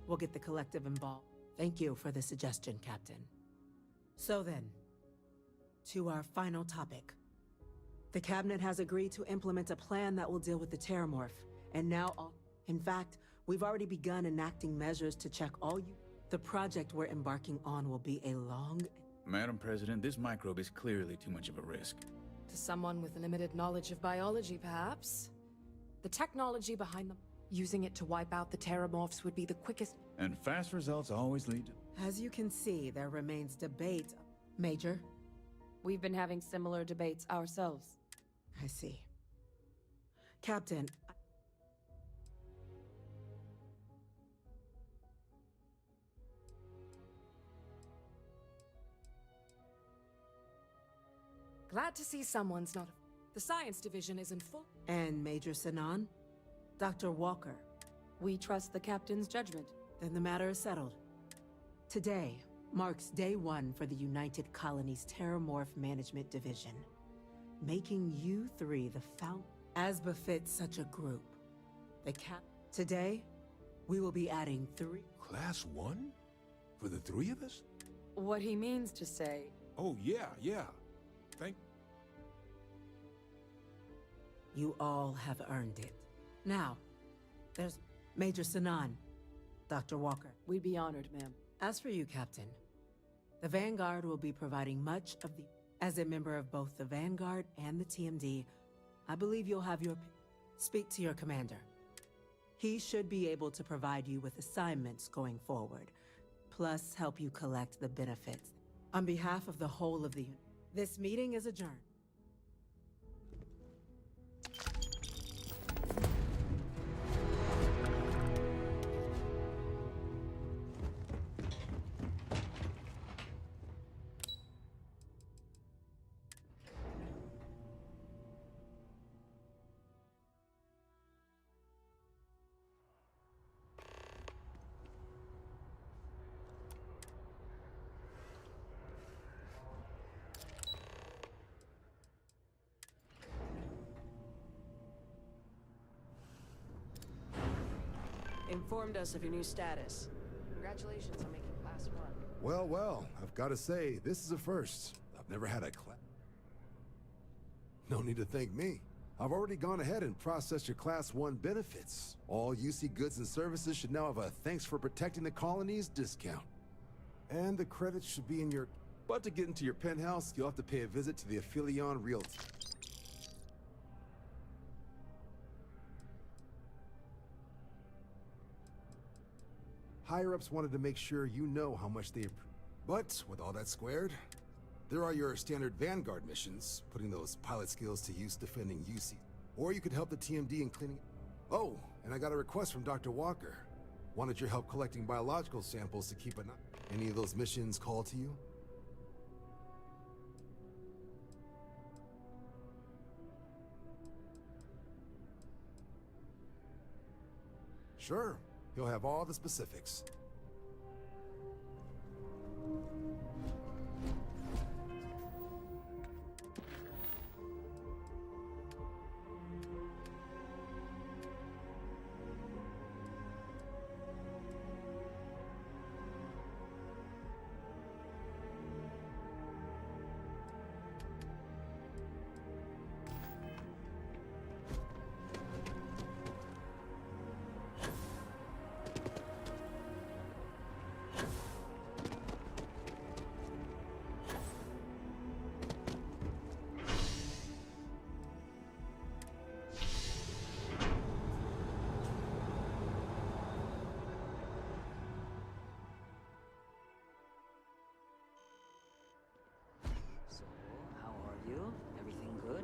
We'll get the Collective involved. Thank you for the suggestion, Captain. So then, to our final topic. The Cabinet has agreed to implement a plan that will deal with the Terramorph, and now in fact, we've already begun enacting measures to check all you... The project we're embarking on will be a long... Madam President, this microbe is clearly too much of a risk. To someone with limited knowledge of biology, perhaps. The technology behind them, using it to wipe out the Terramorphs would be the quickest... And fast results always lead to... As you can see, there remains debate. Major? We've been having similar debates ourselves. I see. Captain... Glad to see someone's not... The science division is in full... And Major Sinan? Dr. Walker? We trust the captain's judgment. Then the matter is settled. Today marks day one for the United Colonies Terramorph Management Division, making you three the as befits such a group. Today, we will be adding 3... Class 1? For the 3 of us? What he means to say... Oh, yeah. Thank... You all have earned it. Now, there's Major Sinan, Dr. Walker. We'd be honored, ma'am. As for you, Captain, the Vanguard will be providing much of the... As a member of both the Vanguard and the TMD, I believe you'll have your... Speak to your commander. He should be able to provide you with assignments going forward, plus help you collect the benefits. On behalf of the whole of the... This meeting is adjourned. Informed us of your new status. Congratulations on making Class 1. Well, I've got to say, this is a first. I've never had a class. No need to thank me. I've already gone ahead and processed your Class 1 benefits. All UC goods and services should now have a thanks for protecting the colonies discount. And the credits should be in your... But to get into your penthouse, you'll have to pay a visit to the Aphelion Realty. Higher-ups wanted to make sure you know how much they... But, with all that squared, there are your standard Vanguard missions, putting those pilot skills to use defending UC. Or you could help the TMD in cleaning... Oh, and I got a request from Dr. Walker. Wanted your help collecting biological samples to keep an eye... Any of those missions call to you? Sure, he'll have all the specifics. So, how are you? Everything good?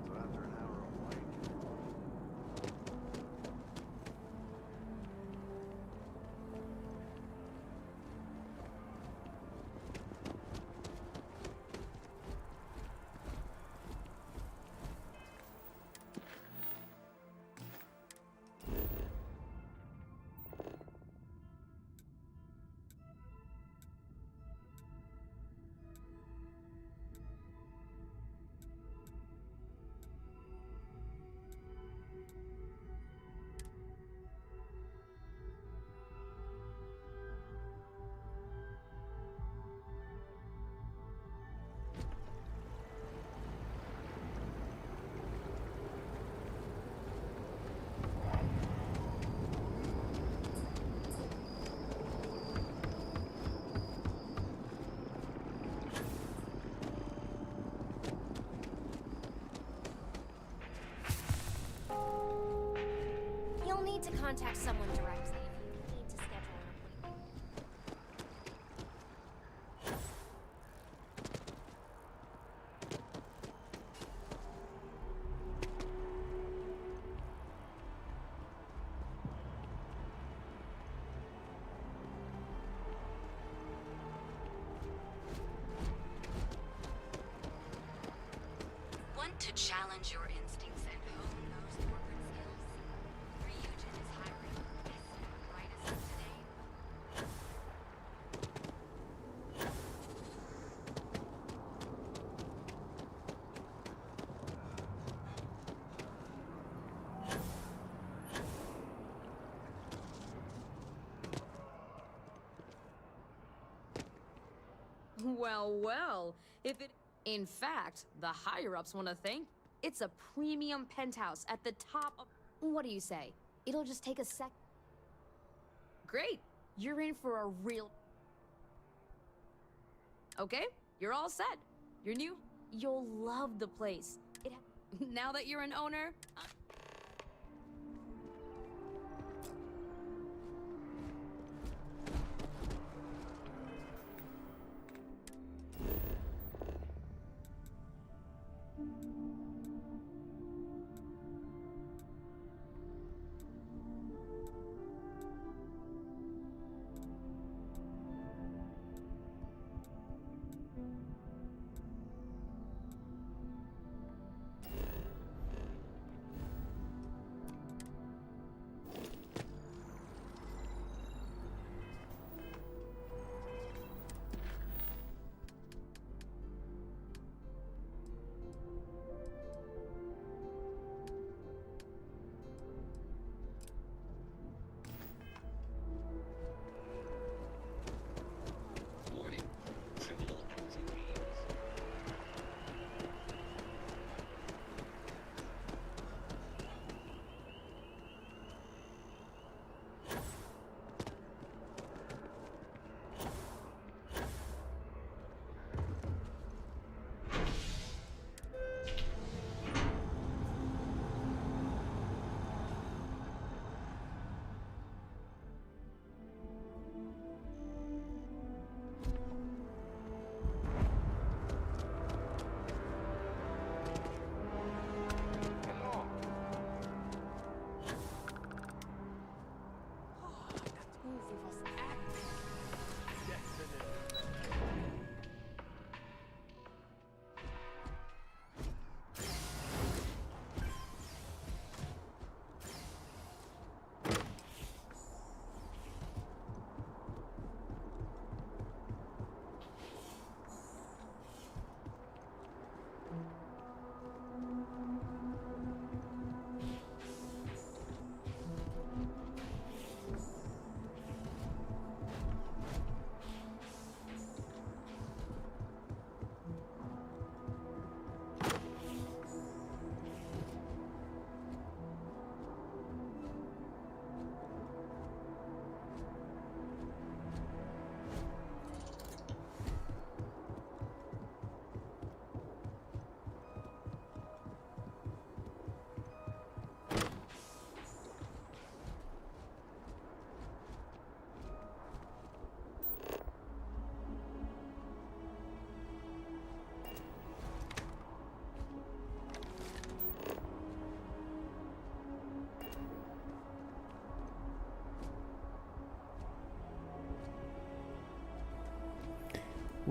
So after an hour of waiting, You'll need to contact someone directly if you need to schedule an appointment. Want to challenge your instincts and hone those corporate skills? Ryujin is hiring the best and brightest of today. Well, well, if it... In fact, the higher-ups want to thank... It's a premium penthouse at the top of... What do you say? It'll just take a sec. Great! You're in for a real... Okay, you're all set. You're new. You'll love the place. Now that you're an owner...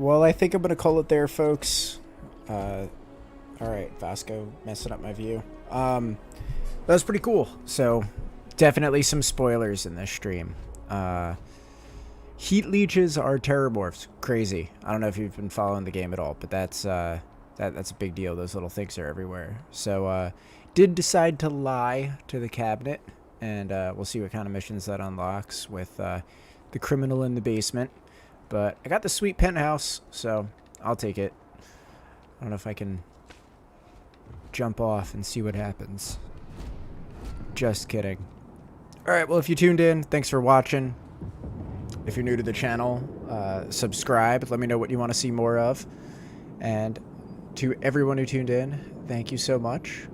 well, I think I'm going to call it there, folks. Alright, Vasco messing up my view. That was pretty cool. So, definitely some spoilers in this stream. Heat leeches are terramorphs. Crazy. I don't know if you've been following the game at all, but that's a big deal. Those little things are everywhere. So, did decide to lie to the cabinet, and we'll see what kind of missions that unlocks with the criminal in the basement. But I got the sweet penthouse, so I'll take it. I don't know if I can jump off and see what happens. Just kidding. Alright, well, if you tuned in, thanks for watching. If you're new to the channel, subscribe. Let me know what you want to see more of. And to everyone who tuned in, thank you so much.